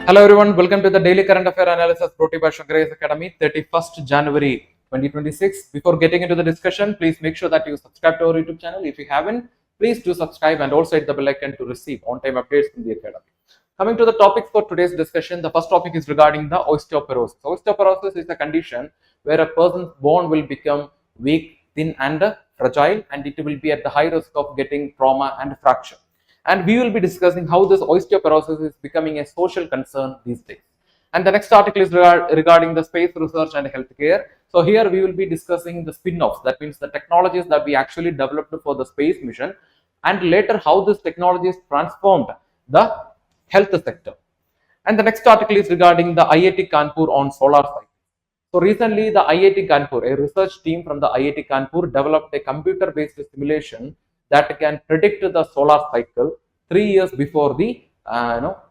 Hello everyone, welcome to the Daily Current Affairs Analysis brought to you by Shankar IAS Academy, 31st January 2026. Before getting into the discussion, please make sure that you subscribe to our YouTube channel. If you haven't, please do subscribe and also hit the bell icon to receive on-time updates from the Academy. Coming to the topics for today's discussion, the first topic is regarding the osteoporosis. Osteoporosis is a condition where a person's bone will become weak, thin and fragile, and it will be at the high risk of getting trauma and fracture. And we will be discussing how this osteoporosis is becoming a social concern these days. And the next article is regarding the space research and healthcare. So here we will be discussing the spin-offs, that means the technologies that we actually developed for the space mission, and later how this technology has transformed the health sector. And the next article is regarding the IIT Kanpur on solar cycle. So recently the IIT Kanpur, a research team from the IIT Kanpur developed a computer-based simulation that can predict the solar cycle 3 years before the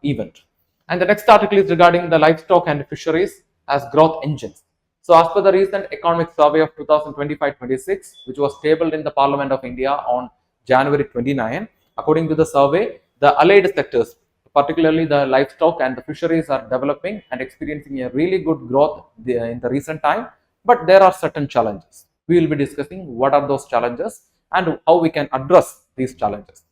event. And the next article is regarding the livestock and fisheries as growth engines. So as per the recent economic survey of 2025-26, which was tabled in the Parliament of India on January 29, according to the survey, the allied sectors, particularly the livestock and the fisheries, are developing and experiencing a really good growth in the recent time. But there are certain challenges. We will be discussing what are those challenges and how we can address these challenges.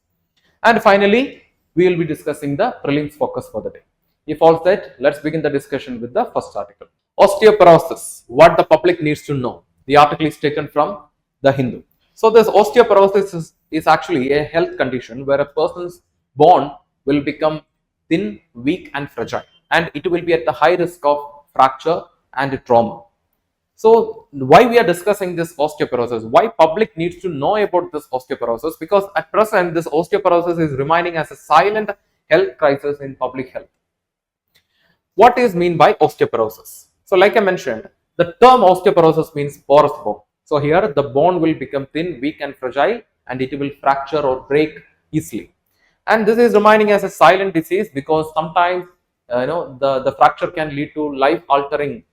And finally, we will be discussing the prelims focus for the day. If all set, let's begin the discussion with the first article. Osteoporosis, what the public needs to know. The article is taken from the Hindu. So this osteoporosis is actually a health condition where a person's bone will become thin, weak and fragile, and it will be at the high risk of fracture and trauma. So why we are discussing this osteoporosis? Why public needs to know about this osteoporosis? Because at present this osteoporosis is remaining as a silent health crisis in public health. What is mean by osteoporosis? So like I mentioned, the term osteoporosis means porous bone. So here the bone will become thin, weak and fragile, and it will fracture or break easily. And this is remaining as a silent disease because sometimes the fracture can lead to life altering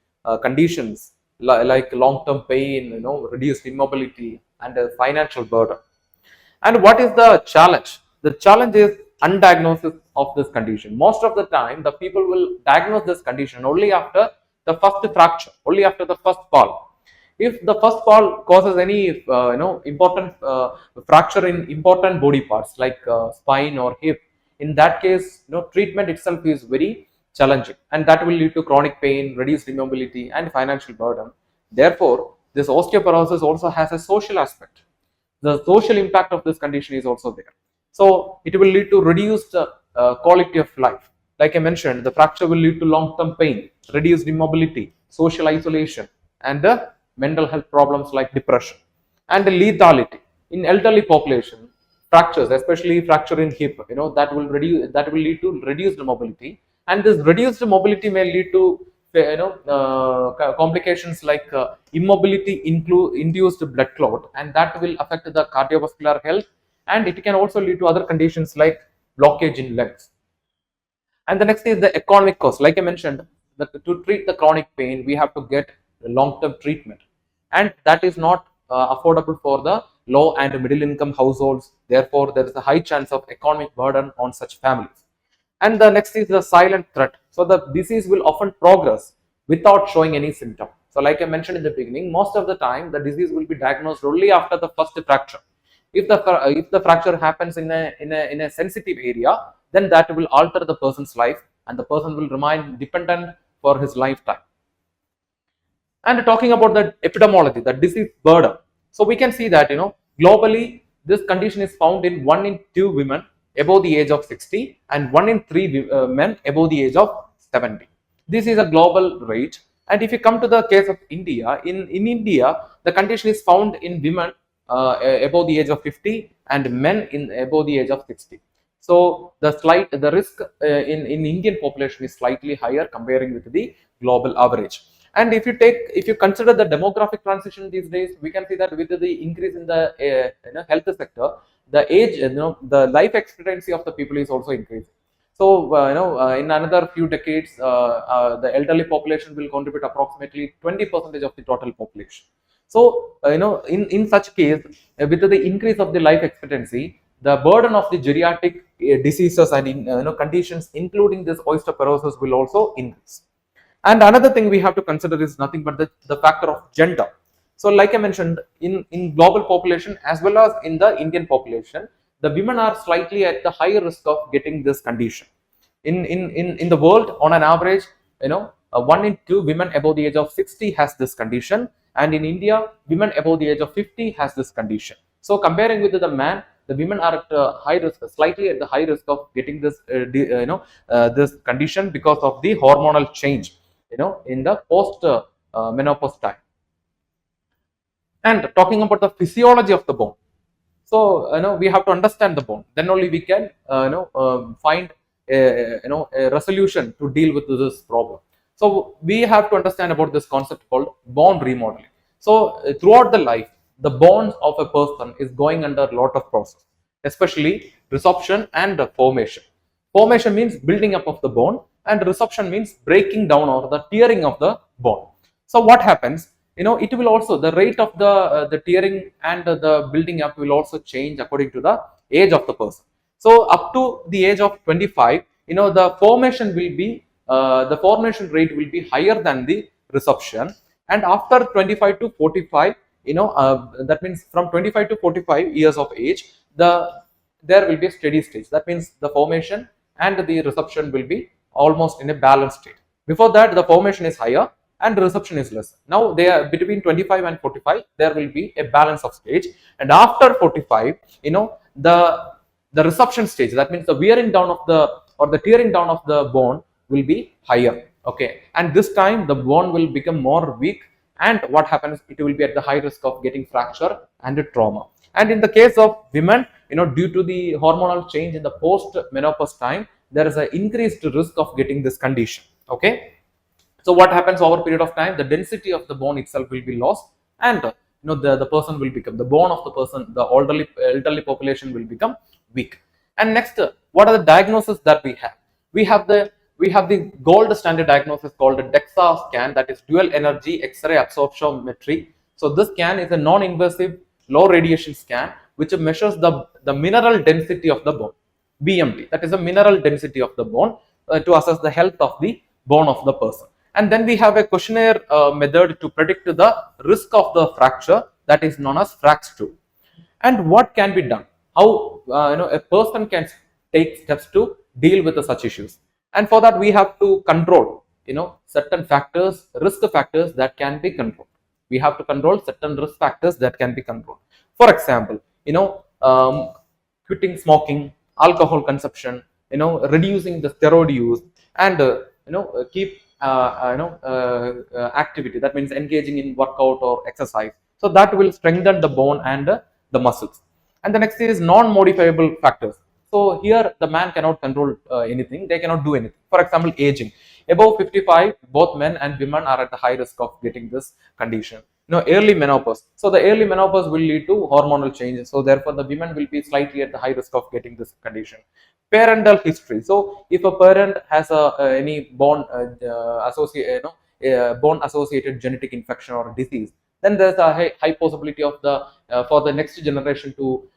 conditions like long-term pain, reduced immobility and a financial burden. And what is the challenge? The challenge is undiagnosis of this condition. Most of the time, the people will diagnose this condition only after the first fracture, only after the first fall. If the first fall causes any important fracture in important body parts like spine or hip, in that case, treatment itself is very challenging, and that will lead to chronic pain, reduced immobility and financial burden. Therefore, this osteoporosis also has a social aspect. The social impact of this condition is also there. So it will lead to reduced quality of life. Like I mentioned, the fracture will lead to long-term pain, reduced immobility, social isolation and mental health problems like depression and lethality. In elderly population, fractures, especially fracture in hip, that will lead to reduced mobility, and this reduced mobility may lead to complications like immobility induced blood clot, and that will affect the cardiovascular health, and it can also lead to other conditions like blockage in lungs. And the next is the economic cost. Like I mentioned, that to treat the chronic pain we have to get long-term treatment, and that is not affordable for the low and middle income households. Therefore, there is a high chance of economic burden on such families. And the next is the silent threat. So the disease will often progress without showing any symptom. So like I mentioned in the beginning, most of the time the disease will be diagnosed only after the first fracture. If the fracture happens in a sensitive area, then that will alter the person's life, and the person will remain dependent for his lifetime. And talking about the epidemiology, the disease burden. So we can see that globally this condition is found in 1 in 2 women above the age of 60 and 1 in 3 men above the age of 70. This is a global rate. And if you come to the case of India, in India, the condition is found in women above the age of 50 and men above the age of 60. So the risk in Indian population is slightly higher comparing with the global average. And if you consider the demographic transition these days, we can see that with the increase in the health sector, the age, the life expectancy of the people is also increasing. So in another few decades, the elderly population will contribute approximately 20% of the total population. So in such case, with the increase of the life expectancy, the burden of the geriatric diseases and conditions, including this osteoporosis, will also increase. And another thing we have to consider is nothing but the factor of gender. So like I mentioned, in global population as well as in the Indian population, the women are slightly at the higher risk of getting this condition. In the world, on an average, 1 in 2 women above the age of 60 has this condition, and in India, women above the age of 50 has this condition. So comparing with the man, the women are at high risk, slightly at the high risk of getting this this condition because of the hormonal change in the post menopause time. And talking about the physiology of the bone, so we have to understand the bone, then only we can find a resolution to deal with this problem. So we have to understand about this concept called bone remodeling. So throughout the life, the bones of a person is going under a lot of process, especially resorption and formation. Formation means building up of the bone, and resorption means breaking down or the tearing of the bone. So what happens, it will also, the rate of the tearing and the building up will also change according to the age of the person. So up to the age of 25, the formation will be the formation rate will be higher than the resorption, and after 25 to 45, that means from 25 to 45 years of age, there will be a steady stage. That means the formation and the resorption will be almost in a balanced state. Before that, the formation is higher and resorption is less. Now they are between 25 and 45, there will be a balance of stage, and after 45, the resorption stage, that means the wearing down of the or the tearing down of the bone will be higher. Okay, and this time the bone will become more weak, and what happens, it will be at the high risk of getting fracture and trauma. And in the case of women, due to the hormonal change in the post menopause time, there is an increased risk of getting this condition. Okay, so what happens over a period of time, the density of the bone itself will be lost, and the person will become, the bone of the person, the elderly population will become weak. And next, what are the diagnoses that we have? We have the gold standard diagnosis called a DEXA scan, that is dual energy X-ray absorptiometry. So this scan is a non-invasive low radiation scan which measures the mineral density of the bone, BMD, that is the mineral density of the bone, to assess the health of the bone of the person. And then we have a questionnaire method to predict the risk of the fracture, that is known as FRAX2. And what can be done? How a person can take steps to deal with such issues. And for that, we have to control certain factors, risk factors that can be controlled. We have to control certain risk factors that can be controlled. For example, quitting smoking, alcohol consumption, reducing the steroid use, and keep activity, that means engaging in workout or exercise. So that will strengthen the bone and the muscles. And the next is non-modifiable factors. So here the man cannot control anything, they cannot do anything. For example, aging. Above 55, both men and women are at the high risk of getting this condition. Early menopause. So the early menopause will lead to hormonal changes. So therefore, the women will be slightly at the high risk of getting this condition. Parental history. So if a parent has any bone associated genetic infection or disease, then there's a high possibility of for the next generation to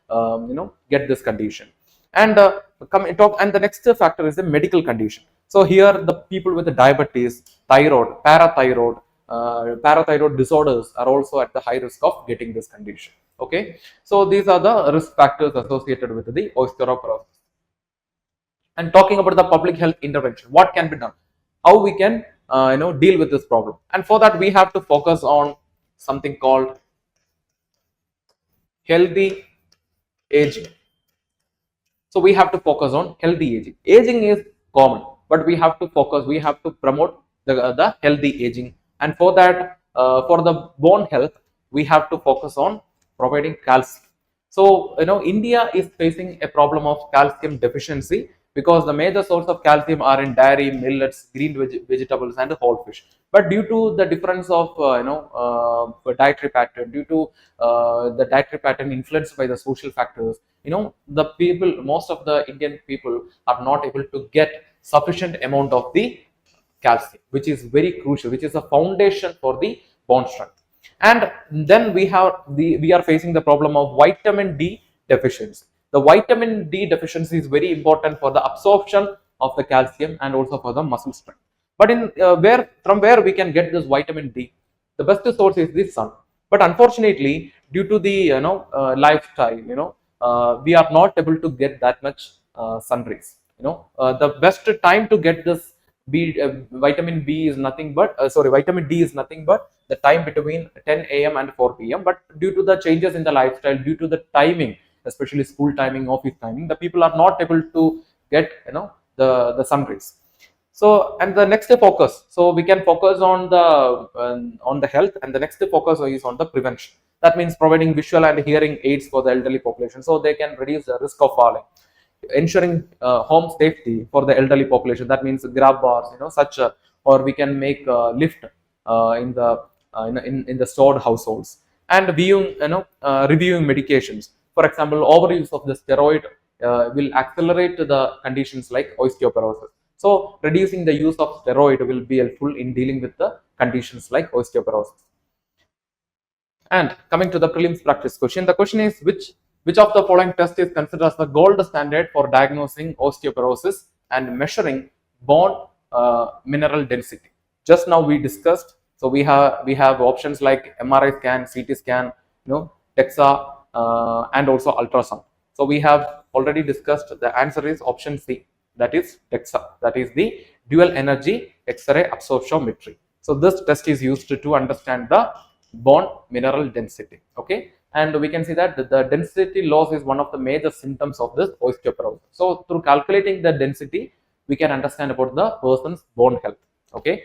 get this condition. And and the next factor is the medical condition. So here the people with the diabetes, thyroid, parathyroid disorders are also at the high risk of getting this condition. Okay, so these are the risk factors associated with the osteoporosis. And talking about the public health intervention, what can be done? How we can deal with this problem? And for that, we have to focus on something called healthy aging. So we have to focus on healthy aging. Aging is common, but we have to promote the healthy aging. And for that, for the bone health, we have to focus on providing calcium. So India is facing a problem of calcium deficiency, because the major source of calcium are in dairy, millets, green vegetables, and whole fish. But due to the difference of dietary pattern, due to the dietary pattern influenced by the social factors, most of the Indian people are not able to get sufficient amount of the calcium, which is very crucial, which is a foundation for the bone strength. And then we are facing the problem of vitamin D deficiency. the vitamin D deficiency is very important for the absorption of the calcium and also for the muscle strength. But in from where we can get this vitamin D? The best source is the sun. But unfortunately, due to the lifestyle, we are not able to get that much sun rays. The best time to get this vitamin B is nothing but vitamin D is nothing but the time between 10 a.m. and 4 p.m. But due to the changes in the lifestyle, due to the timing, especially school timing, office timing, the people are not able to get the sun rays. So, and the next focus, so we can focus on the health, and the next focus is on the prevention. That means providing visual and hearing aids for the elderly population, so they can reduce the risk of falling. Ensuring home safety for the elderly population. That means grab bars, such, or we can make lift in the stored households, and reviewing medications. For example, overuse of the steroid will accelerate the conditions like osteoporosis. So reducing the use of steroid will be helpful in dealing with the conditions like osteoporosis. And coming to the prelims practice question, the question is which of the following test is considered as the gold standard for diagnosing osteoporosis and measuring bone mineral density? Just now we discussed. So we have options like MRI scan, CT scan, DEXA, and also ultrasound. So we have already discussed. The answer is option C. That is DEXA, that is the dual energy X-ray absorptiometry. So this test is used to understand the bone mineral density. Okay, and we can see that the density loss is one of the major symptoms of this osteoporosis. So through calculating the density, we can understand about the person's bone health. Okay,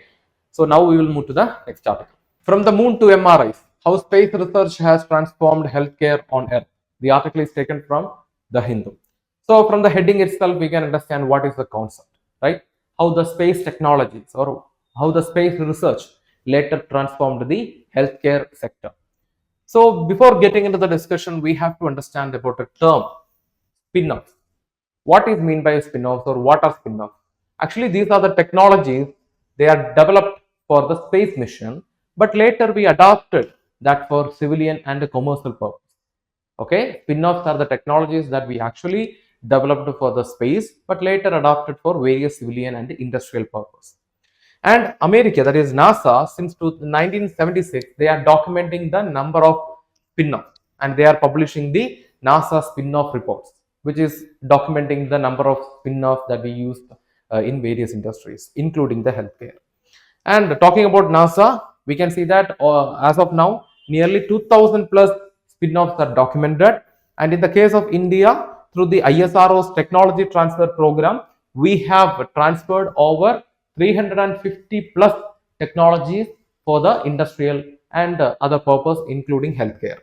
so now we will move to the next article. From the moon to MRIs, how space research has transformed healthcare on Earth. The article is taken from The Hindu. So from the heading itself, we can understand what is the concept, right? How the space technologies or how the space research later transformed the healthcare sector. So before getting into the discussion, we have to understand about the term spin-offs. What is meant by spin-offs, or what are spin-offs? Actually, these are the technologies, they are developed for the space mission, but later we adopted that for civilian and commercial purpose. Okay, spin-offs are the technologies that we actually developed for the space, but later adopted for various civilian and industrial purpose. And America, that is NASA, since 1976, they are documenting the number of spin-offs, and they are publishing the NASA spin-off reports, which is documenting the number of spin-offs that we use in various industries, including the healthcare. And talking about NASA, we can see that as of now, nearly 2000 plus spin-offs are documented. And in the case of India, through the ISRO's technology transfer program, we have transferred over 350 plus technologies for the industrial and other purpose, including healthcare.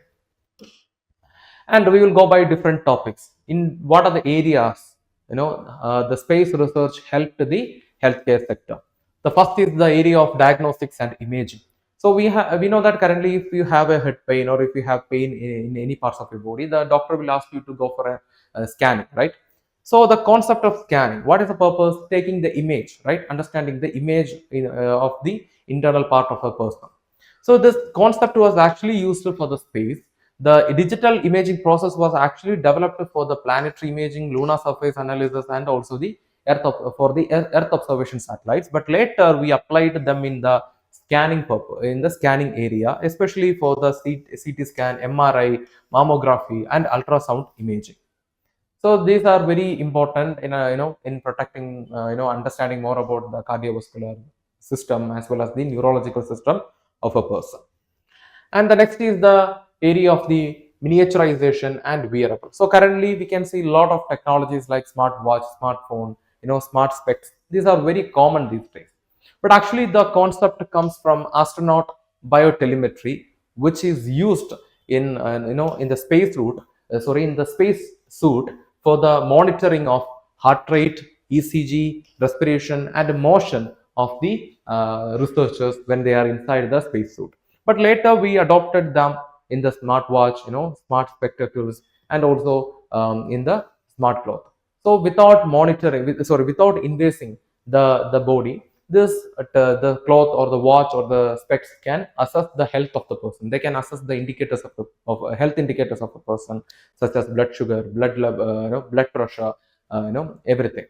And we will go by different topics. In what are the areas, the space research helped the healthcare sector. The first is the area of diagnostics and imaging. So we know that currently, if you have a head pain or if you have pain in any parts of your body, the doctor will ask you to go for a scanning, right? So the concept of scanning, what is the purpose? Taking the image, right? Understanding the image of the internal part of a person. So this concept was actually used for the space. The digital imaging process was actually developed for the planetary imaging, lunar surface analysis, and also the for the Earth observation satellites. But later we applied them in the scanning purpose, in the scanning area, especially for the CT scan, MRI, mammography, and ultrasound imaging. So these are very important in in protecting understanding more about the cardiovascular system as well as the neurological system of a person. And the next is the area of the miniaturization and wearable. So currently we can see a lot of technologies like smartwatch, smartphone, smart specs. These are very common these days. But actually the concept comes from astronaut biotelemetry, which is used in in the space route, in the space suit for the monitoring of heart rate, ECG, respiration, and motion of the researchers when they are inside the space suit. But later we adopted them in the smartwatch, smart spectacles, and also in the smart cloth. So without monitoring, without invasing the body, the cloth or the watch or the specs can assess the health of the person. They can assess the indicators of health indicators of a person, such as blood sugar, blood pressure, everything.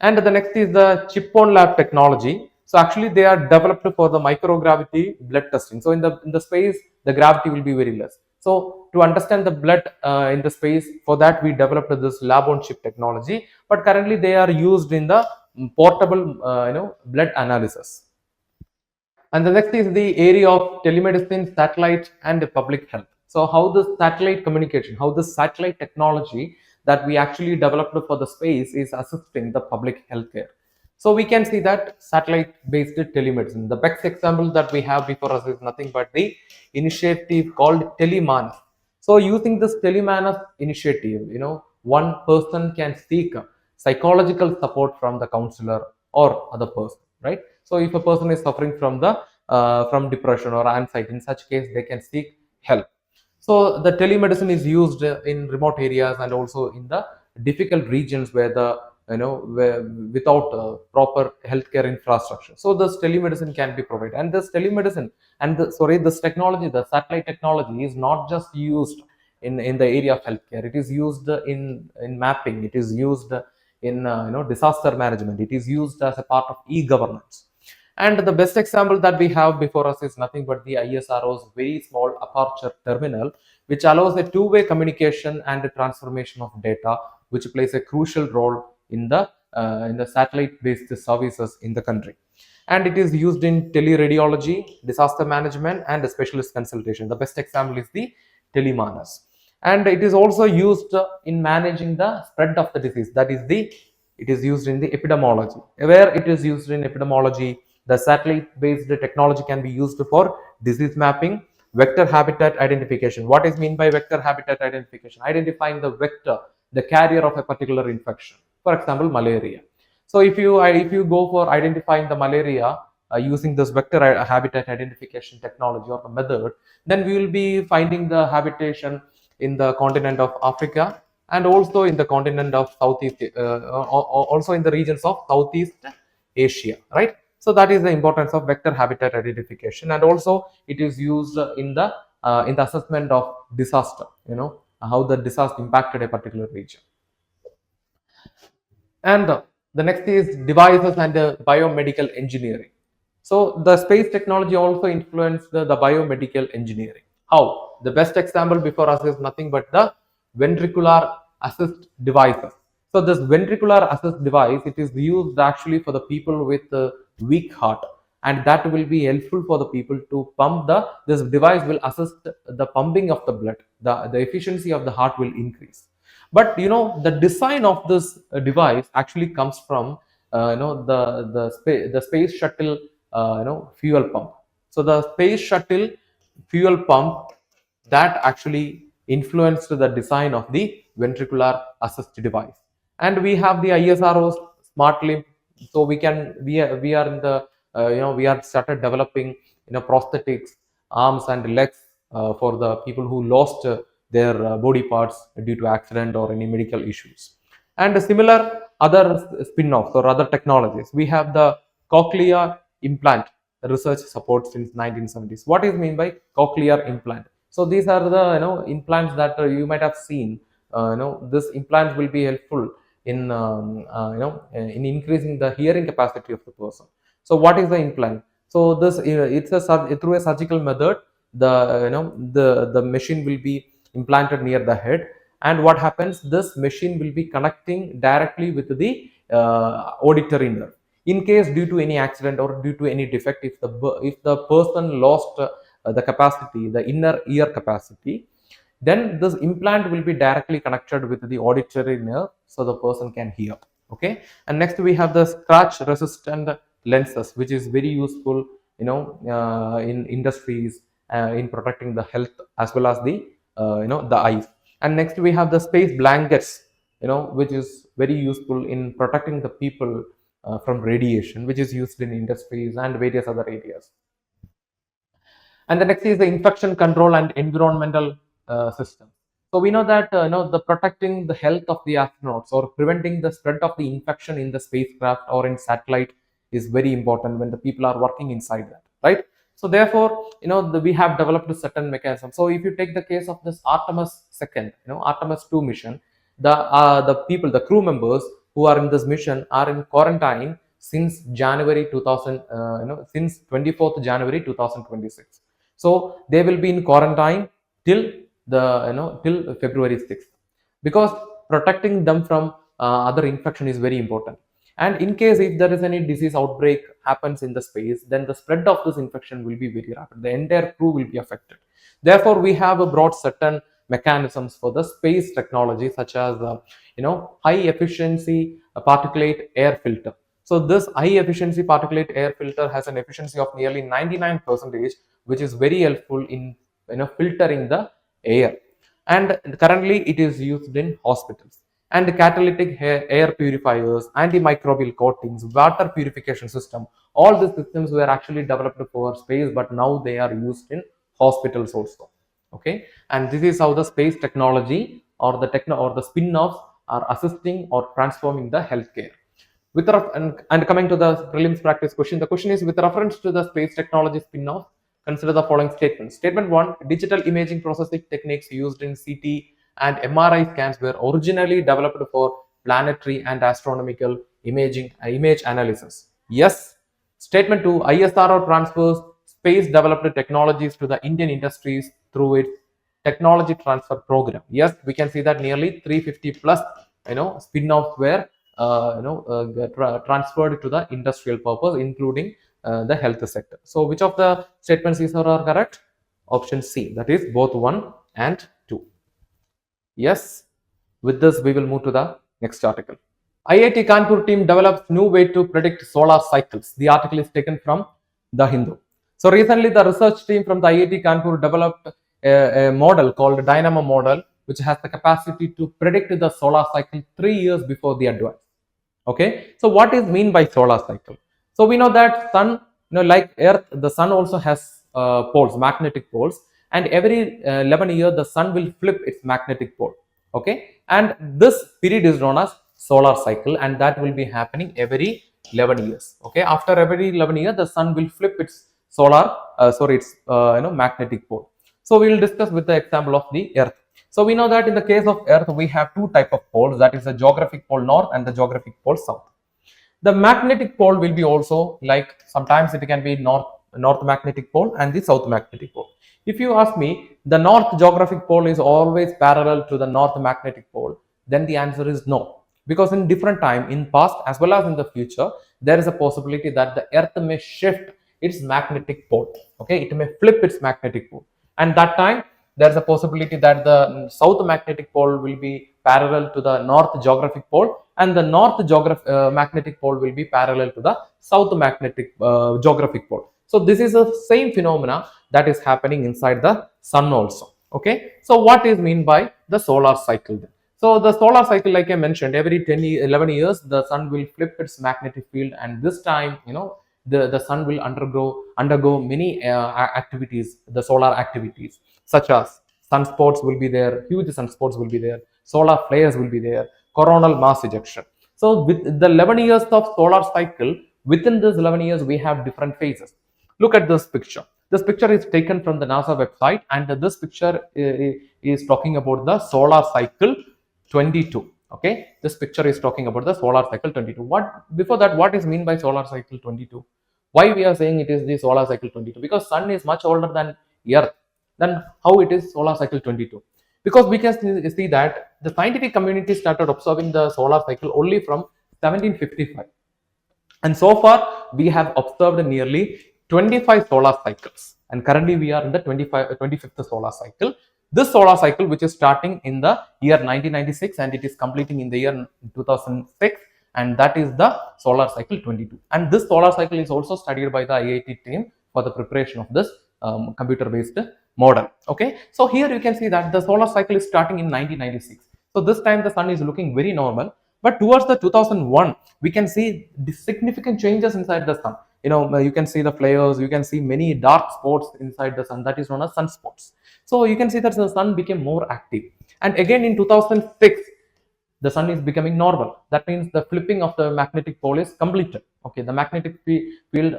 And the next is the chip on lab technology. So actually they are developed for the microgravity blood testing. So in the space, the gravity will be very less. So to understand the blood in the space, for that we developed this lab on chip technology. But currently they are used in the portable, blood analysis. And the next is the area of telemedicine, satellite, and public health. So, how the satellite communication, how the satellite technology that we actually developed for the space is assisting the public healthcare. So, we can see that satellite based telemedicine. The best example that we have before us is nothing but the initiative called Telemanas. So, using this Telemanas initiative, one person can seek psychological support from the counselor or other person, right? So if a person is suffering from the from depression or anxiety, in such case they can seek help. So the telemedicine is used in remote areas and also in the difficult regions where where without proper healthcare infrastructure. So this telemedicine can be provided, and this telemedicine and this technology, the satellite technology, is not just used in the area of healthcare. It is used in mapping. It is used in disaster management. It is used as a part of e-governance. And the best example that we have before us is nothing but the ISRO's very small aperture terminal, which allows a two-way communication and a transformation of data, which plays a crucial role in the satellite-based services in the country. And it is used in teleradiology, disaster management, and specialist consultation. The best example is the Telemanas. And it is also used in managing the spread of the disease. That is it is used in the epidemiology. Where it is used in epidemiology, the satellite-based technology can be used for disease mapping, vector habitat identification. What is meant by vector habitat identification? Identifying the vector, the carrier of a particular infection. For example, malaria. So if you go for identifying the malaria using this vector habitat identification technology or the method, then we will be finding the habitation in the continent of Africa and also in the continent of Southeast, also in the regions of Southeast Asia, right? So that is the importance of vector habitat identification, and also it is used in the assessment of disaster. How the disaster impacted a particular region. And the next is devices and biomedical engineering. So the space technology also influenced the biomedical engineering. How? The best example before us is nothing but the ventricular assist devices. So this ventricular assist device, it is used actually for the people with weak heart, and that will be helpful for the people to pump this device will assist the pumping of the blood. The efficiency of the heart will increase. But the design of this device actually comes from the space shuttle fuel pump. So the space shuttle fuel pump that actually influenced the design of the ventricular assist device. And we have the ISRO's smart limb. So we are in the we are started developing prosthetics, arms and legs for the people who lost their body parts due to accident or any medical issues. And similar other spin-offs or other technologies, we have the cochlear implant research support since 1970s. What is mean by cochlear implant? So these are the implants that you might have seen. This implants will be helpful in increasing the hearing capacity of the person. So what is the implant? So this it's through a surgical method. The machine will be implanted near the head, and what happens? This machine will be connecting directly with the auditory nerve. In case due to any accident or due to any defect, if the person lost the capacity, the inner ear capacity, then this implant will be directly connected with the auditory nerve, so the person can hear. Okay. And next we have the scratch resistant lenses, which is very useful in industries, in protecting the health as well as the eyes. And next we have the space blankets, which is very useful in protecting the people from radiation, which is used in industries and various other areas. And the next is the infection control and environmental system. So we know that the protecting the health of the astronauts or preventing the spread of the infection in the spacecraft or in satellite is very important when the people are working inside that, right? So therefore, we have developed a certain mechanism. So if you take the case of this Artemis second, Artemis 2 mission, the people, the crew members who are in this mission are in quarantine since January 2000, since 24th January 2026. So they will be in quarantine till till February 6th, because protecting them from other infection is very important. And in case if there is any disease outbreak happens in the space, then the spread of this infection will be very rapid. The entire crew will be affected. Therefore, we have brought certain mechanisms for the space technology, such as high efficiency particulate air filter. So this high efficiency particulate air filter has an efficiency of nearly 99%, which is very helpful in filtering the air. And currently it is used in hospitals. And catalytic air purifiers, antimicrobial coatings, water purification system, all these systems were actually developed for space, but now they are used in hospitals also. Okay, and this is how the space technology or the spin-offs are assisting or transforming the healthcare. And coming to the prelims practice question, the question is, with reference to the space technology spin-off, consider the following statements. Statement 1, digital imaging processing techniques used in CT and MRI scans were originally developed for planetary and astronomical image analysis. Yes. Statement 2, ISRO transfers space developed technologies to the Indian industries through its technology transfer program. Yes, we can see that nearly 350 plus spin-offs were transferred to the industrial purpose, including the health sector. So which of the statements are correct? Option C, that is both 1 and 2. Yes. With this, we will move to the next article. IIT Kanpur team develops new way to predict solar cycles. The article is taken from The Hindu. So recently, the research team from the IIT Kanpur developed a model called Dynamo model, which has the capacity to predict the solar cycle 3 years before the advance. Okay, so what is mean by solar cycle? So we know that sun, like Earth, the sun also has poles, magnetic poles, and every 11 years the sun will flip its magnetic pole. Okay, and this period is known as solar cycle, and that will be happening every 11 years. Okay, after every 11 years the sun will flip its magnetic pole. So we will discuss with the example of the Earth. So we know that in the case of Earth, we have two type of poles, that is the geographic pole north and the geographic pole south. The magnetic pole will be also like, sometimes it can be north magnetic pole and the south magnetic pole. If you ask me, the north geographic pole is always parallel to the north magnetic pole, then the answer is no. Because in different time, in past as well as in the future, there is a possibility that the Earth may shift its magnetic pole. Okay, it may flip its magnetic pole. And that time, there is a possibility that the south magnetic pole will be parallel to the north geographic pole, and the north magnetic pole will be parallel to the south magnetic geographic pole. So this is the same phenomena that is happening inside the sun also. Okay, so what is mean by the solar cycle then? So the solar cycle, like I mentioned, every 11 years the sun will flip its magnetic field, and this time the sun will undergo many activities, the solar activities, such as sunspots will be there, huge sunspots will be there, solar flares will be there, coronal mass ejection. So with the 11 years of solar cycle, within this 11 years we have different phases. Look at this picture. This picture is taken from the NASA website, and this picture is talking about the solar cycle 22. Okay, this picture is talking about the solar cycle 22. What is mean by solar cycle 22? Why we are saying it is the solar cycle 22? Because sun is much older than Earth. Then how it is solar cycle 22? Because we can see that the scientific community started observing the solar cycle only from 1755, and so far we have observed nearly 25 solar cycles, and currently we are in the 25th solar cycle. This solar cycle, which is starting in the year 1996 and it is completing in the year 2006, and that is the solar cycle 22. And this solar cycle is also studied by the IIT team for the preparation of this computer-based model. Okay, so here you can see that the solar cycle is starting in 1996. So this time the sun is looking very normal, but towards the 2001, we can see the significant changes inside the sun. You can see the flares, you can see many dark spots inside the sun, that is known as sunspots. So you can see that the sun became more active. And again in 2006, the sun is becoming normal. That means the flipping of the magnetic pole is completed. Okay, the magnetic field,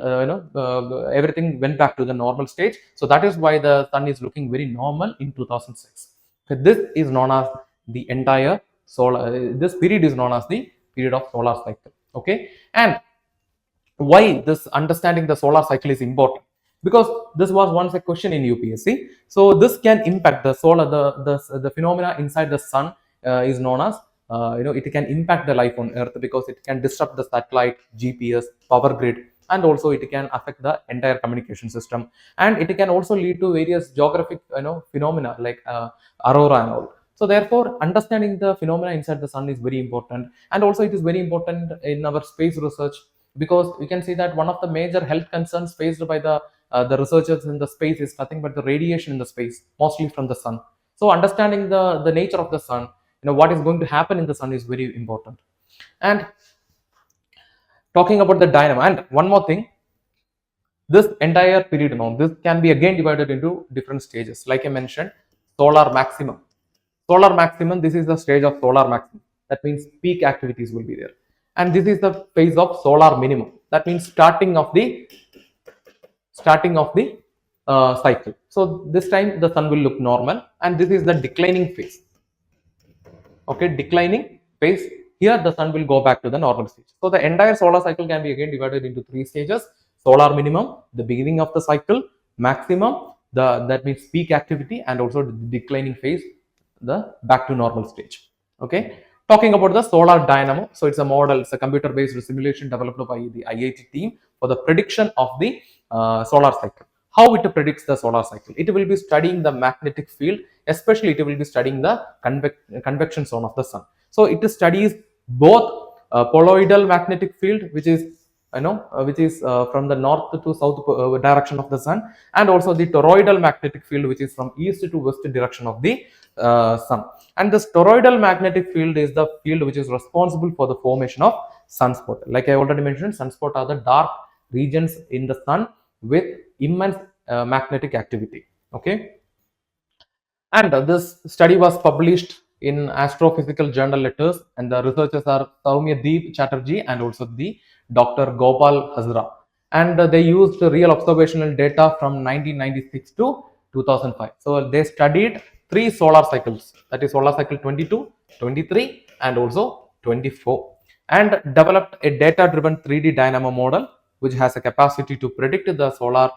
everything went back to the normal stage. So that is why the sun is looking very normal in 2006. So this is known as the entire solar, this period is known as the period of solar cycle. Okay, and why this understanding the solar cycle is important, because this was once a question in UPSC. So this can impact the solar, the phenomena inside the sun is known as, it can impact the life on earth, because it can disrupt the satellite, GPS, power grid, and also it can affect the entire communication system, and it can also lead to various geographic phenomena like aurora and all. So therefore, understanding the phenomena inside the sun is very important, and also it is very important in our space research, because we can see that one of the major health concerns faced by the researchers in the space is nothing but the radiation in the space, mostly from the sun. So understanding the nature of the sun, what is going to happen in the sun is very important. And talking about the dynamo, and one more thing, this entire period now, this can be again divided into different stages. Like I mentioned, solar maximum. Solar maximum, this is the stage of solar maximum. That means peak activities will be there. And this is the phase of solar minimum. That means starting of the cycle. So this time the sun will look normal, and this is the declining phase. Okay, declining phase. Here the sun will go back to the normal stage. So the entire solar cycle can be again divided into three stages: solar minimum, the beginning of the cycle; maximum, that means peak activity; and also the declining phase, the back to normal stage. Okay. Talking about the solar dynamo, so it's a model, it's a computer-based simulation developed by the IIT team for the prediction of the solar cycle. How it predicts the solar cycle? It will be studying the magnetic field, especially it will be studying the convection zone of the sun. So it studies both poloidal magnetic field, which is from the north to south direction of the sun, and also the toroidal magnetic field, which is from east to west direction of the sun. And this toroidal magnetic field is the field which is responsible for the formation of sunspot. Like I already mentioned, sunspot are the dark regions in the sun with immense magnetic activity. Okay, and this study was published in Astrophysical Journal Letters, and the researchers are Soumya Deep Chatterjee and also the Dr. Gopal Hazra, and they used real observational data from 1996 to 2005. So they studied three solar cycles, that is solar cycle 22, 23, and also 24, and developed a data-driven 3D dynamo model which has a capacity to predict the solar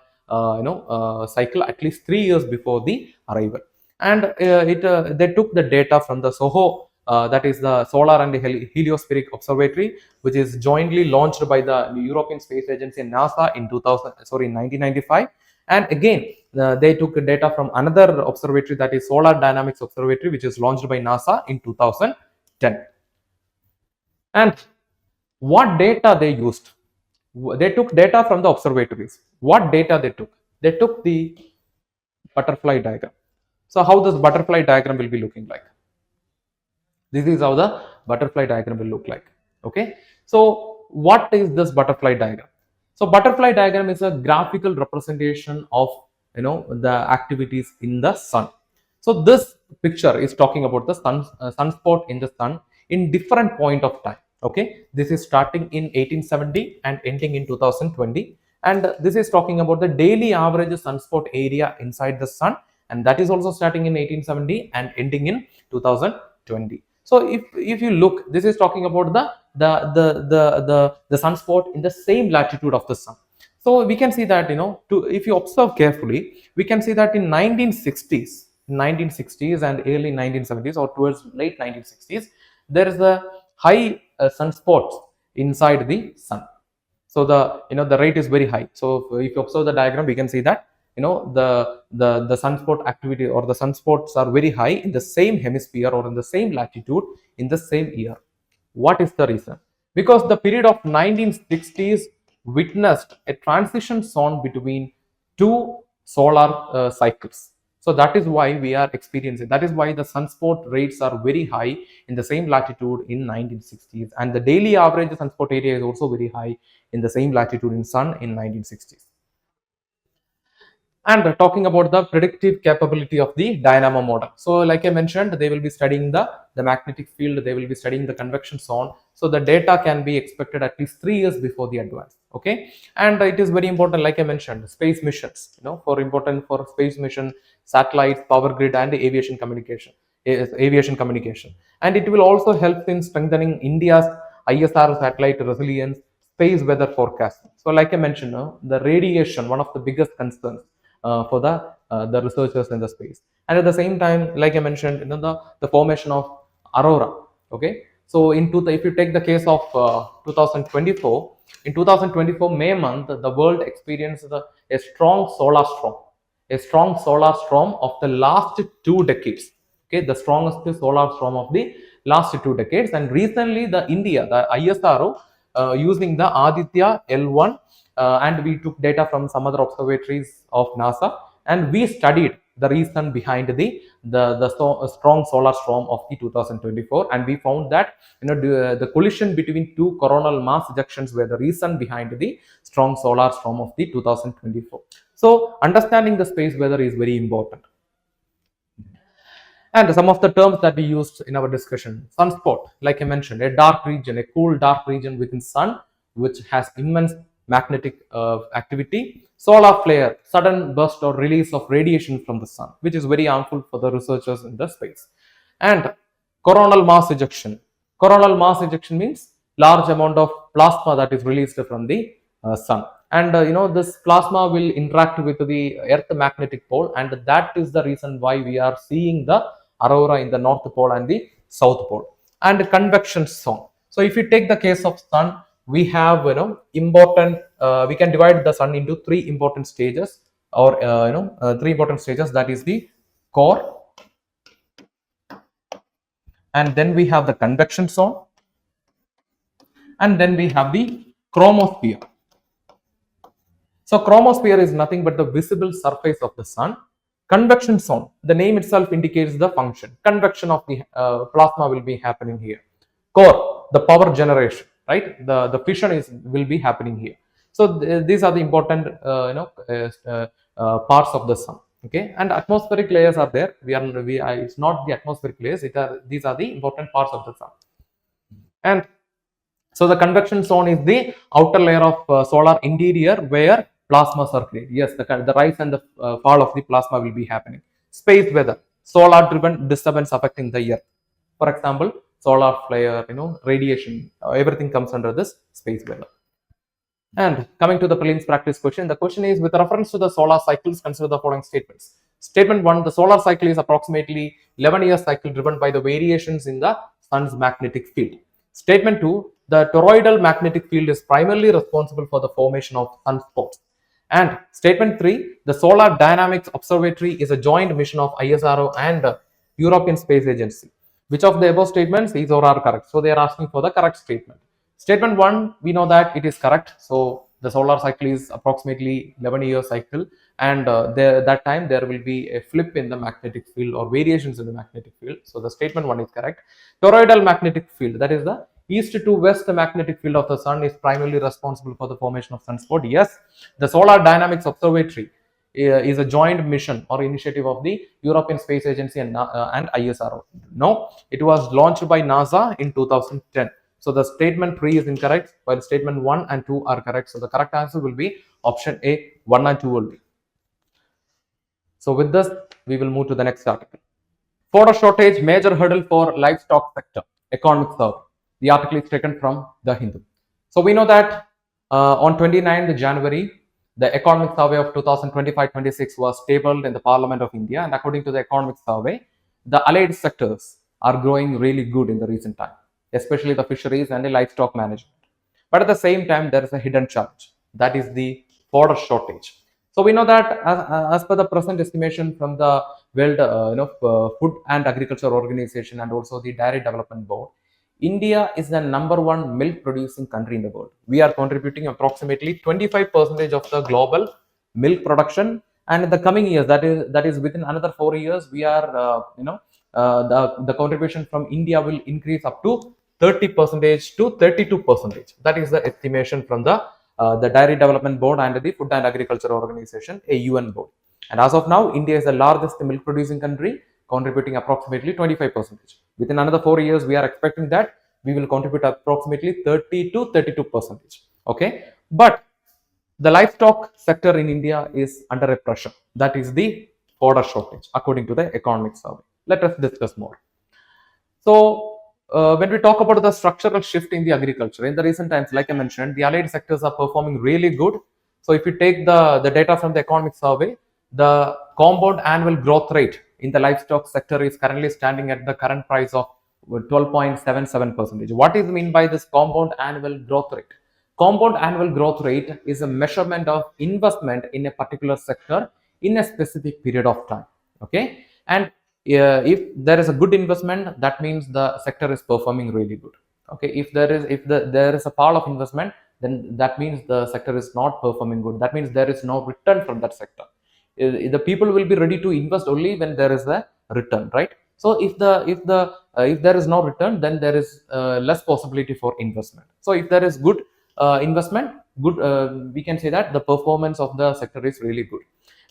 cycle at least 3 years before the arrival. And they took the data from the SOHO, that is the Solar and Heliospheric Observatory, which is jointly launched by the European Space Agency and NASA in 1995. And again, they took data from another observatory, that is Solar Dynamics Observatory, which is launched by NASA in 2010. And what data they used? They took data from the observatories. What data they took? They took the butterfly diagram. So how this butterfly diagram will be looking like? This is how the butterfly diagram will look like. Okay. So what is this butterfly diagram? So butterfly diagram is a graphical representation of the activities in the sun. So this picture is talking about the sunspot in the sun in different point of time. Okay, this is starting in 1870 and ending in 2020, and this is talking about the daily average sunspot area inside the sun, and that is also starting in 1870 and ending in 2020. So if you look, this is talking about the sunspot in the same latitude of the sun. So we can see that if you observe carefully, we can see that in 1960s and early 1970s or towards late 1960s, there is a high sunspots inside the sun. So the rate is very high. So if you observe the diagram, we can see that the sunspot activity or the sunspots are very high in the same hemisphere or in the same latitude in the same year. What is the reason? Because the period of 1960s witnessed a transition zone between two solar cycles. So that is why we are experiencing, that is why the sunspot rates are very high in the same latitude in 1960s, and the daily average sunspot area is also very high in the same latitude in sun in 1960s. And talking about the predictive capability of the dynamo model. So like I mentioned, they will be studying the magnetic field, they will be studying the convection zone. So the data can be expected at least 3 years before the advance. Okay. And it is very important, like I mentioned, space missions, for important for space mission, satellites, power grid, and aviation communication. And it will also help in strengthening India's ISR satellite resilience, space weather forecasting. So like I mentioned, the radiation, one of the biggest concerns for the researchers in the space. And at the same time, like I mentioned, the formation of aurora. Okay, so if you take the case of 2024, in 2024 May month, the world experienced a strong solar storm of the last 2 decades. Okay, the strongest solar storm of the last 2 decades. And recently, the ISRO, using the Aditya L1, and we took data from some other observatories of NASA, and we studied the reason behind the strong solar storm of the 2024, and we found that the collision between two coronal mass ejections were the reason behind the strong solar storm of the 2024. So understanding the space weather is very important. And some of the terms that we used in our discussion: sunspot, like I mentioned, a dark region, a cool dark region within sun, which has immense magnetic activity. Solar flare, sudden burst or release of radiation from the sun, which is very harmful for the researchers in the space. And coronal mass ejection. Coronal mass ejection means large amount of plasma that is released from the sun. And this plasma will interact with the earth magnetic pole, and that is the reason why we are seeing the aurora in the north pole and the south pole. And convection zone. So if you take the case of sun, we have important, we can divide the sun into three important stages, or three important stages, that is the core, and then we have the convection zone, and then we have the chromosphere. So chromosphere is nothing but the visible surface of the sun. Convection zone, the name itself indicates the function. Convection of the plasma will be happening here. Core, the power generation, right? The fission will be happening here. So these are the important parts of the sun. Okay, and atmospheric layers are there. It's not the atmospheric layers. These are the important parts of the sun. And so the convection zone is the outer layer of solar interior where plasma circulate. Yes, the rise and the fall of the plasma will be happening. Space weather, solar driven disturbance affecting the earth. For example, solar flare, radiation, everything comes under this space weather. And coming to the prelims practice question, the question is: with reference to the solar cycles, consider the following statements. Statement 1, the solar cycle is approximately 11-year cycle driven by the variations in the sun's magnetic field. Statement 2, the toroidal magnetic field is primarily responsible for the formation of sunspots. And statement 3, the Solar Dynamics Observatory is a joint mission of ISRO and European Space Agency. Which of the above statements is or are correct? So they are asking for the correct statement. Statement 1, we know that it is correct. So the solar cycle is approximately 11-year cycle, and that time there will be a flip in the magnetic field or variations in the magnetic field. So the statement 1 is correct. Toroidal magnetic field, that is the east to west magnetic field of the sun, is primarily responsible for the formation of sunspot. Yes, the Solar Dynamics Observatory is a joint mission or initiative of the European Space Agency and ISRO. No, it was launched by NASA in 2010. So the statement 3 is incorrect, while statement 1 and 2 are correct. So the correct answer will be option A, 1 and 2 will be. So with this, we will move to the next article. Fodder shortage, major hurdle for livestock sector, economic survey. The article is taken from The Hindu. So we know that on 29th January, the economic survey of 2025-26 was tabled in the Parliament of India, and according to the economic survey, the allied sectors are growing really good in the recent time, especially the fisheries and the livestock management. But at the same time, there is a hidden challenge, that is the fodder shortage. So we know that as per the present estimation from the World Food and Agriculture Organization and also the Dairy Development Board, India is the #1 milk producing country in the world. We are contributing approximately 25% of the global milk production, and in the coming years, that is within another 4 years, we are the contribution from India will increase up to 30% to 32%. That is the estimation from the Dairy Development Board and the Food and Agriculture Organization, a UN board. And as of now, India is the largest milk producing country, contributing approximately 25%. Within another 4 years, we are expecting that we will contribute approximately 30 to 32%. Okay, but the livestock sector in India is under a pressure. That is the fodder shortage, according to the economic survey. Let us discuss more. So, when we talk about the structural shift in the agriculture, in the recent times, like I mentioned, the allied sectors are performing really good. So, if you take the data from the economic survey, the compound annual growth rate in the livestock sector is currently standing at the current price of 12.77%. What is mean by this compound annual growth rate? Compound annual growth rate is a measurement of investment in a particular sector in a specific period of time. Okay, and if there is a good investment, that means the sector is performing really good. Okay, there is a fall of investment, then that means the sector is not performing good. That means there is no return from that sector. The people will be ready to invest only when there is a return, right? So if there is no return, then there is less possibility for investment. So if there is good investment, good, we can say that the performance of the sector is really good.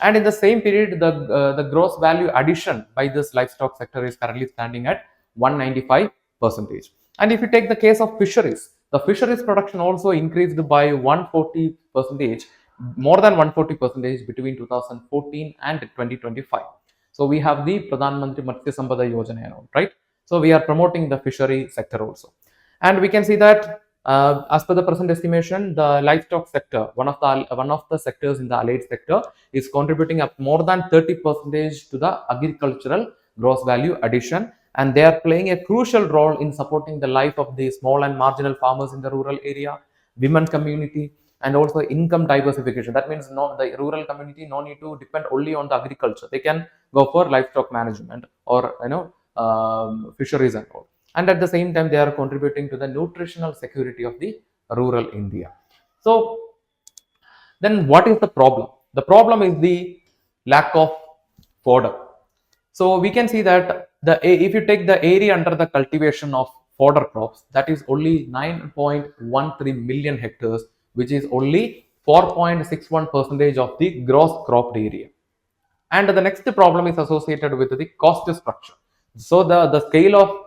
And in the same period, the gross value addition by this livestock sector is currently standing at 195%. And if you take the case of fisheries, the fisheries production also increased by 140%, more than 140% between 2014 and 2025. So we have the Pradhan Mantri Matsya Sampada Yojana, right? So we are promoting the fishery sector also. And we can see that as per the present estimation, the livestock sector, one of the sectors in the allied sector, is contributing up more than 30% to the agricultural gross value addition, and they are playing a crucial role in supporting the life of the small and marginal farmers in the rural area, women community, and also income diversification. That means the rural community no need to depend only on the agriculture. They can go for livestock management or fisheries and all. And at the same time, they are contributing to the nutritional security of the rural India. So then what is the problem? The problem is the lack of fodder. So we can see that if you take the area under the cultivation of fodder crops, that is only 9.13 million hectares, which is only 4.61% of the gross cropped area. And the next problem is associated with the cost structure. So the scale of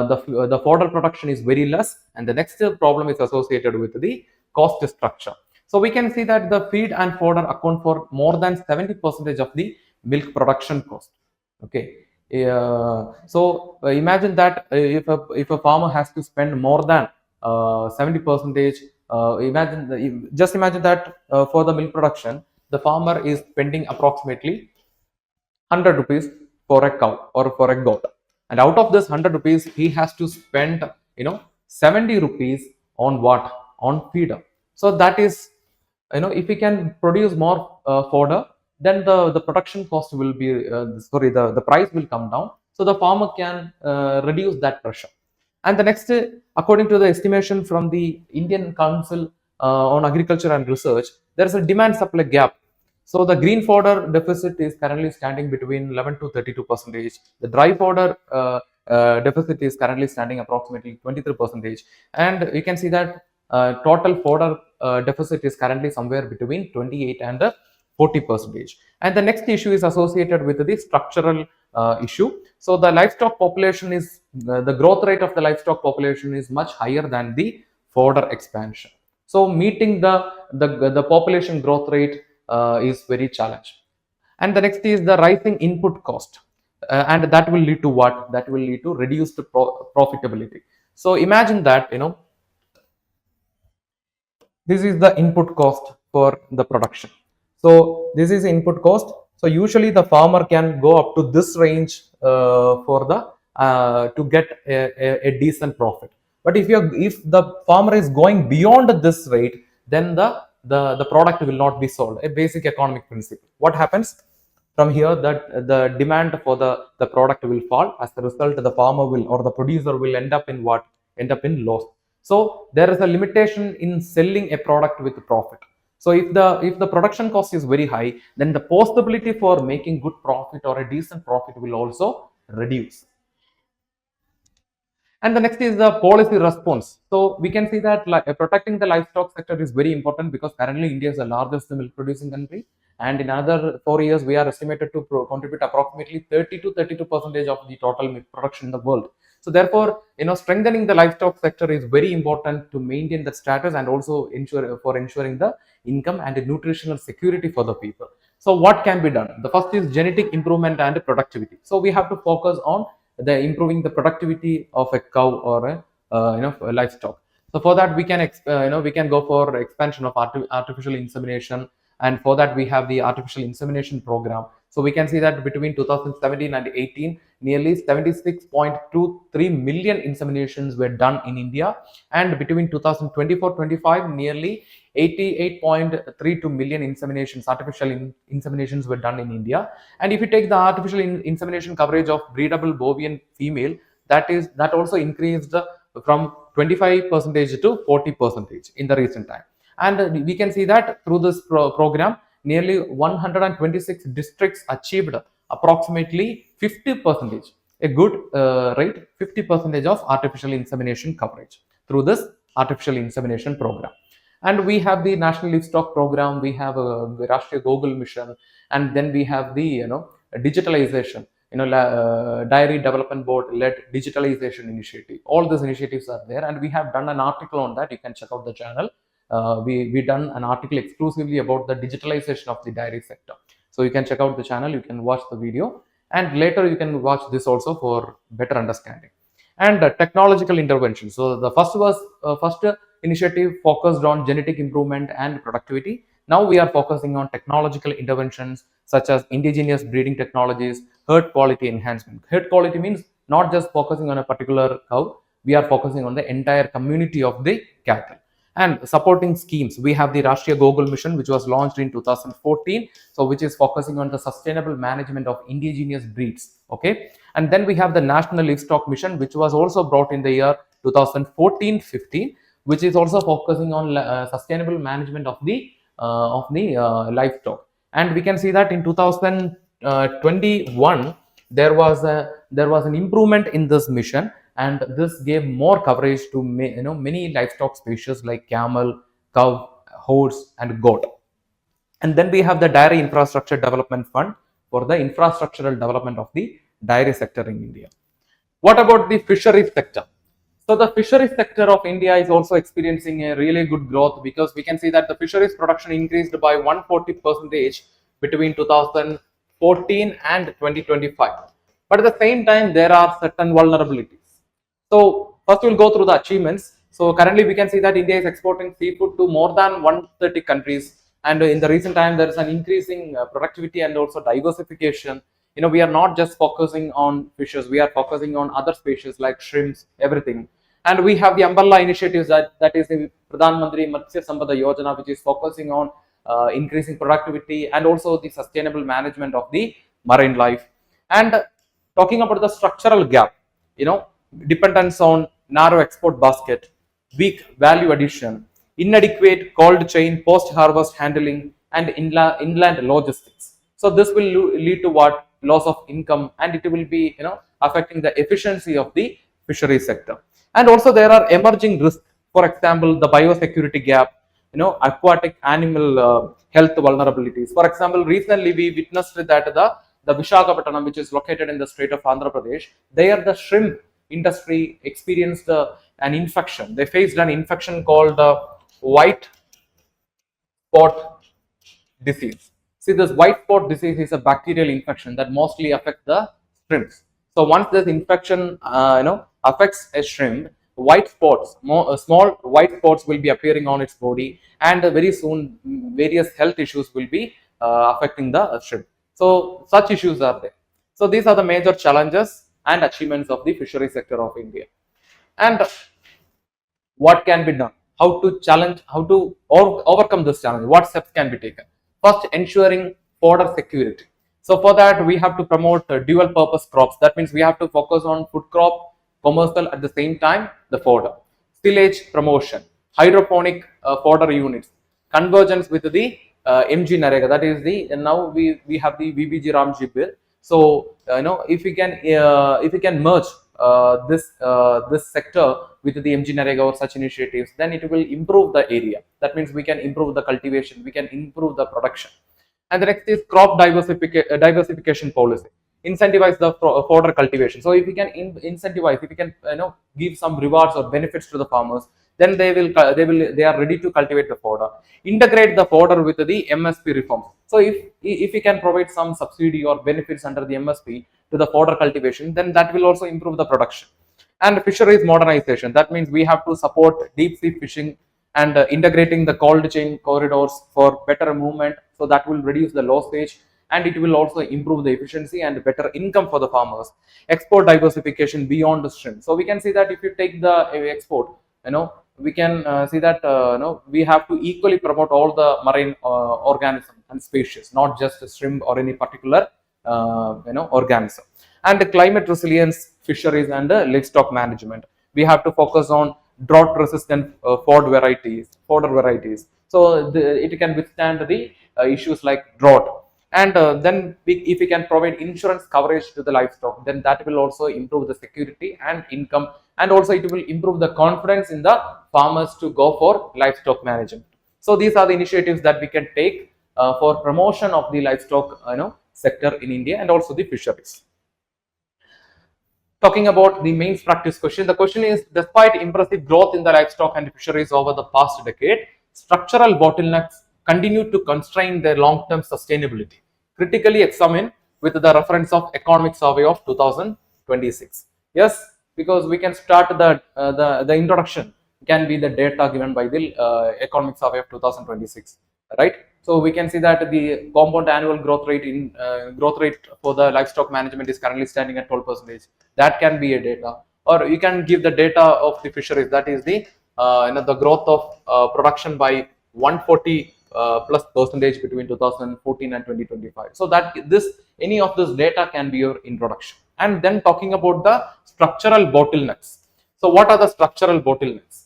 the fodder production is very less, and the next problem is associated with the cost structure. So we can see that the feed and fodder account for more than 70% of the milk production cost. Okay. Imagine that if a farmer has to spend more than 70%, just imagine that for the milk production, the farmer is spending approximately 100 rupees for a cow or for a goat, and out of this 100 rupees he has to spend 70 rupees on what? On feeder. So that is, if we can produce more fodder, then the production cost will be the price will come down, so the farmer can reduce that pressure. And the next, according to the estimation from the Indian Council on Agriculture and Research, there is a demand supply gap. So the green fodder deficit is currently standing between 11 to 32%. The dry fodder deficit is currently standing approximately 23%. And you can see that total fodder deficit is currently somewhere between 28 and 40%. And the next issue is associated with the structural issue. So the livestock population is, the growth rate of the livestock population is much higher than the fodder expansion. So meeting the population growth rate is very challenging. And the next is the rising input cost, and that will lead to what? That will lead to reduced profitability. So imagine that this is the input cost for the production. So this is input cost. So usually the farmer can go up to this range for the to get a decent profit. But if the farmer is going beyond this rate, then the product will not be sold. A basic economic principle. What happens from here? That the demand for the product will fall. As a result, the farmer will, or the producer will, end up in what? End up in loss. So there is a limitation in selling a product with profit. So if the production cost is very high, then the possibility for making good profit or a decent profit will also reduce. And the next is the policy response. So we can see that protecting the livestock sector is very important, because currently India is the largest milk producing country, and in another 4 years we are estimated to contribute approximately 30 to 32% of the total milk production in the world. So therefore, strengthening the livestock sector is very important to maintain that status and also ensuring the income and the nutritional security for the people. So what can be done? The first is genetic improvement and productivity. So we have to focus on the improving the productivity of a cow or a livestock. So for that we can we can go for expansion of artificial insemination, and for that we have the artificial insemination program. So we can see that between 2017 and 18, nearly 76.23 million inseminations were done in India, and between 2024-25, nearly 88.32 million artificial inseminations were done in India. And if you take the artificial insemination coverage of breedable bovine female, that also increased from 25% to 40% in the recent time. And we can see that through this program, nearly 126 districts achieved approximately 50%, a good rate, 50% of artificial insemination coverage through this artificial insemination program. And we have the National Livestock Program, we have a Rashtriya Gogul Mission, and then we have the digitalization, Dairy Development Board led digitalization initiative. All these initiatives are there, and we have done an article on that. You can check out the channel. We done an article exclusively about the digitalization of the dairy sector. So you can check out the channel, you can watch the video, and later you can watch this also for better understanding. And technological intervention. So the first initiative focused on genetic improvement and productivity. Now we are focusing on technological interventions such as indigenous breeding technologies, herd quality enhancement. Herd quality means not just focusing on a particular cow, we are focusing on the entire community of the cattle. And supporting schemes, we have the Rashtriya Gogul Mission, which was launched in 2014, so which is focusing on the sustainable management of indigenous breeds. Okay, and then we have the National Livestock Mission, which was also brought in the year 2014-15, which is also focusing on sustainable management of the livestock. And we can see that in 2021 there was an improvement in this mission, and this gave more coverage to many livestock species like camel, cow, horse, and goat. And then we have the Dairy Infrastructure Development Fund for the infrastructural development of the dairy sector in India. What about the fisheries sector? So the fisheries sector of India is also experiencing a really good growth, because we can see that the fisheries production increased by 140% between 2014 and 2025. But at the same time, there are certain vulnerabilities. So first we'll go through the achievements. So currently we can see that India is exporting seafood to more than 130 countries. And in the recent time, there is an increasing productivity and also diversification. We are not just focusing on fishes, we are focusing on other species like shrimps, everything. And we have the umbrella initiatives, that is the Pradhan Mantri Matsya Sampada Yojana, which is focusing on increasing productivity and also the sustainable management of the marine life. And talking about the structural gap, dependence on narrow export basket, weak value addition, inadequate cold chain post-harvest handling, and inland logistics. So this will lead to what? Loss of income, and it will be affecting the efficiency of the fishery sector. And also there are emerging risks. For example, the biosecurity gap, aquatic animal health vulnerabilities. For example, recently we witnessed that the Visakhapatnam, which is located in the state of Andhra Pradesh, there the shrimp industry experienced an infection. They faced an infection called white spot disease. See, this white spot disease is a bacterial infection that mostly affects the shrimps. So once this infection affects a shrimp, white spots, small white spots will be appearing on its body, and very soon various health issues will be affecting the shrimp. So such issues are there. So these are the major challenges and achievements of the fishery sector of India. And what can be done? How to overcome this challenge? What steps can be taken? First, ensuring fodder security. So for that, we have to promote dual purpose crops. That means we have to focus on food crop, commercial at the same time, the fodder. Tillage promotion, hydroponic fodder units, convergence with the MG Narega. That is now we have the VBG Ramji bill. So if we can merge this sector with the MG Narega or such initiatives, then it will improve the area. That means we can improve the cultivation, we can improve the production. And the next is crop diversification policy. Incentivize the fodder cultivation. So if we can incentivize, if we can give some rewards or benefits to the farmers, then they are ready to cultivate the fodder. Integrate the fodder with the MSP reforms. So if we can provide some subsidy or benefits under the MSP to the fodder cultivation, then that will also improve the production. And fisheries modernization. That means we have to support deep sea fishing and integrating the cold chain corridors for better movement. So that will reduce the loss stage and it will also improve the efficiency and better income for the farmers. Export diversification beyond the shrimp. So we can see that if you take the export, we can see that we have to equally promote all the marine organisms and species, not just shrimp or any particular organism. And climate resilience, fisheries and livestock management. We have to focus on drought resistant fodder varieties. So it can withstand the issues like drought. And then if we can provide insurance coverage to the livestock, then that will also improve the security and income, and also it will improve the confidence in the farmers to go for livestock management. So these are the initiatives that we can take for promotion of the livestock sector in India and also the fisheries. Talking about the mains practice question, the question is, despite impressive growth in the livestock and fisheries over the past decade, structural bottlenecks continue to constrain their long-term sustainability. Critically examine with the reference of Economic Survey of 2026. Yes, because we can start the introduction can be the data given by the Economic Survey of 2026, right? So we can see that the compound annual growth rate for the livestock management is currently standing at 12%. That can be a data, or you can give the data of the fisheries. That is the the growth of production by 140 plus percentage between 2014 and 2025. So that any of this data can be your introduction. And then talking about the structural bottlenecks. So what are the structural bottlenecks?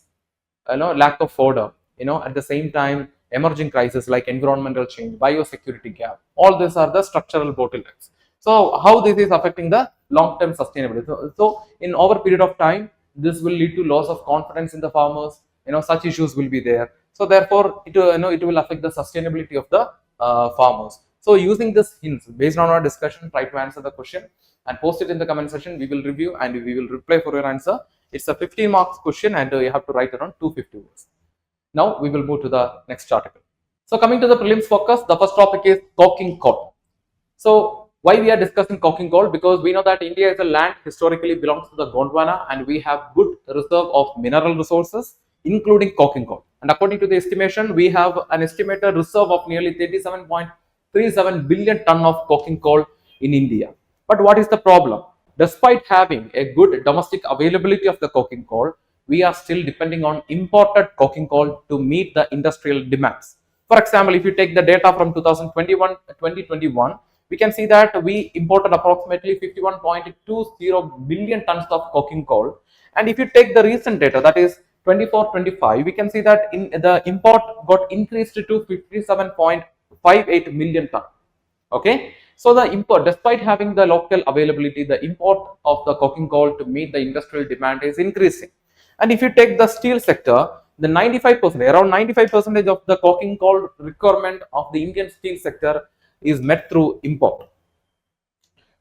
Lack of fodder. At the same time, emerging crises like environmental change, biosecurity gap. All these are the structural bottlenecks. So how this is affecting the long-term sustainability? So in over period of time, this will lead to loss of confidence in the farmers. Such issues will be there. So therefore, it will affect the sustainability of the farmers. So using this hints, based on our discussion, try to answer the question and post it in the comment section. We will review and we will reply for your answer. It's a 15 marks question and you have to write around 250 words. Now we will move to the next article. So coming to the prelims focus, the first topic is coking coal. So why we are discussing coking coal? Because we know that India is a land historically belongs to the Gondwana and we have good reserve of mineral resources, including coking coal. And according to the estimation, we have an estimated reserve of nearly 37.37 billion ton of coking coal in India. But what is the problem? Despite having a good domestic availability of the coking coal, we are still depending on imported coking coal to meet the industrial demands. For example, if you take the data from 2021, we can see that we imported approximately 51.20 billion tons of coking coal. And if you take the recent data, that is 24-25, we can see that the import got increased to 57.58 million ton. Okay, so the import, despite having the local availability, the import of the coking coal to meet the industrial demand is increasing. And if you take the steel sector, the 95%, around 95% of the coking coal requirement of the Indian steel sector is met through import.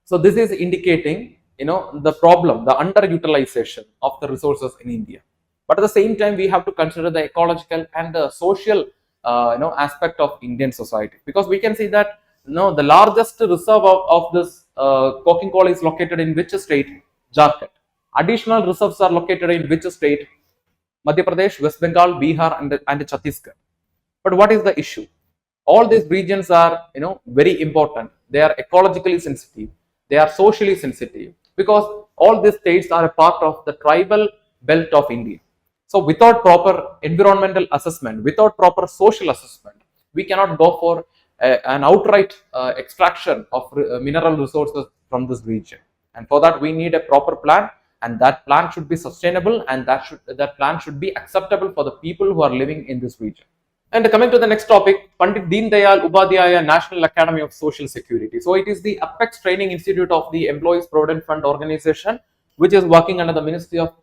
So this is indicating, the problem, the underutilization of the resources in India. But at the same time, we have to consider the ecological and the social, aspect of Indian society, because we can see that, the largest reserve of this coking coal is located in which state? Jharkhand. Additional reserves are located in which state? Madhya Pradesh, West Bengal, Bihar, and Chhattisgarh. But what is the issue? All these regions are, very important. They are ecologically sensitive. They are socially sensitive, because all these states are a part of the tribal belt of India. So without proper environmental assessment, without proper social assessment, we cannot go for an outright extraction of mineral resources from this region. And for that, we need a proper plan, and that plan should be sustainable, and that plan should be acceptable for the people who are living in this region. And coming to the next topic, Pandit Deen Dayal Upadhyaya National Academy of Social Security. So it is the apex training institute of the Employees Provident Fund organization, which is working under the Ministry of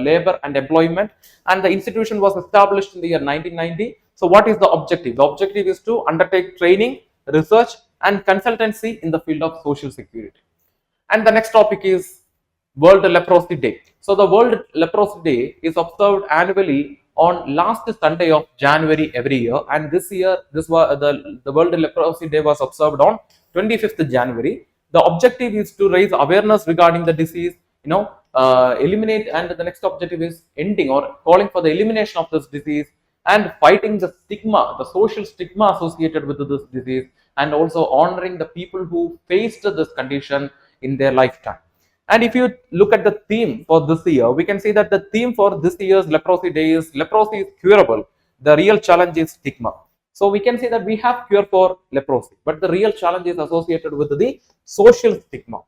Labor and Employment, and the institution was established in the year 1990. So what is the objective? The objective is to undertake training research, and consultancy in the field of social security. And the next topic is World Leprosy Day. So the World Leprosy Day is observed annually on last Sunday of January every year, and this year this was the World Leprosy Day was observed on 25th January. The objective is to raise awareness regarding the disease, eliminate, and the next objective is ending or calling for the elimination of this disease and fighting the stigma, the social stigma associated with this disease, and also honoring the people who faced this condition in their lifetime. And if you look at the theme for this year, we can see that the theme for this year's Leprosy Day is leprosy is curable. The real challenge is stigma. So we can say that we have cure for leprosy, but the real challenge is associated with the social stigma,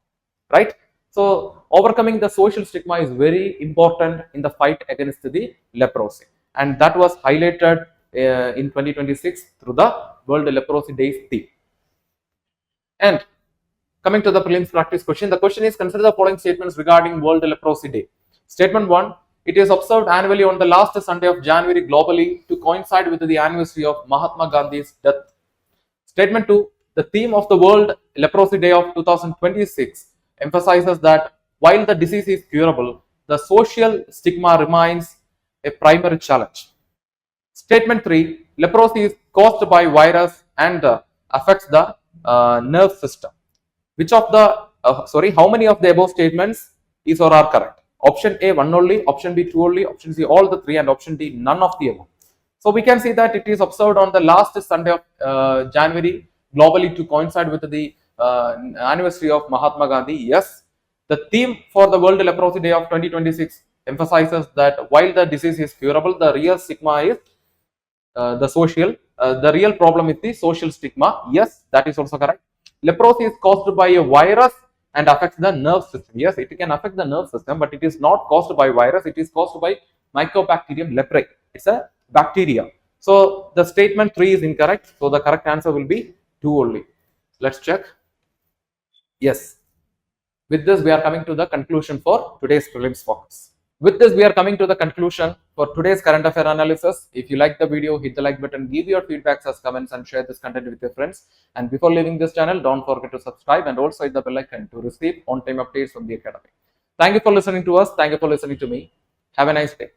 right? So overcoming the social stigma is very important in the fight against the leprosy, and that was highlighted in 2026 through the World Leprosy Day theme. And coming to the prelims practice question, the question is, consider the following statements regarding World Leprosy Day. Statement 1, it is observed annually on the last Sunday of January globally to coincide with the anniversary of Mahatma Gandhi's death. Statement 2, the theme of the World Leprosy Day of 2026 emphasizes that while the disease is curable, the social stigma remains a primary challenge. Statement 3, leprosy is caused by virus and affects the nerve system. Which of the, how many of the above statements is or are correct? Option A, 1 only, option B, 2 only, option C, all the 3, and option D, none of the above. So we can see that it is observed on the last Sunday of January globally to coincide with the anniversary of Mahatma Gandhi. Yes, the theme for the World Leprosy Day of 2026 emphasizes that while the disease is curable, the real stigma is the real problem is the social stigma. Yes, that is also correct. Leprosy is caused by a virus and affects the nerve system. Yes, it can affect the nerve system, but it is not caused by virus. It is caused by Mycobacterium leprae. It's a bacteria. So the statement 3 is incorrect. So the correct answer will be 2 only. Let's check. Yes. With this, we are coming to the conclusion for today's prelims focus. With this, we are coming to the conclusion for today's current affair analysis. If you like the video, hit the like button, give your feedbacks as comments, and share this content with your friends. And before leaving this channel, don't forget to subscribe and also hit the bell icon to receive on-time updates from the academy. Thank you for listening to us. Thank you for listening to me. Have a nice day.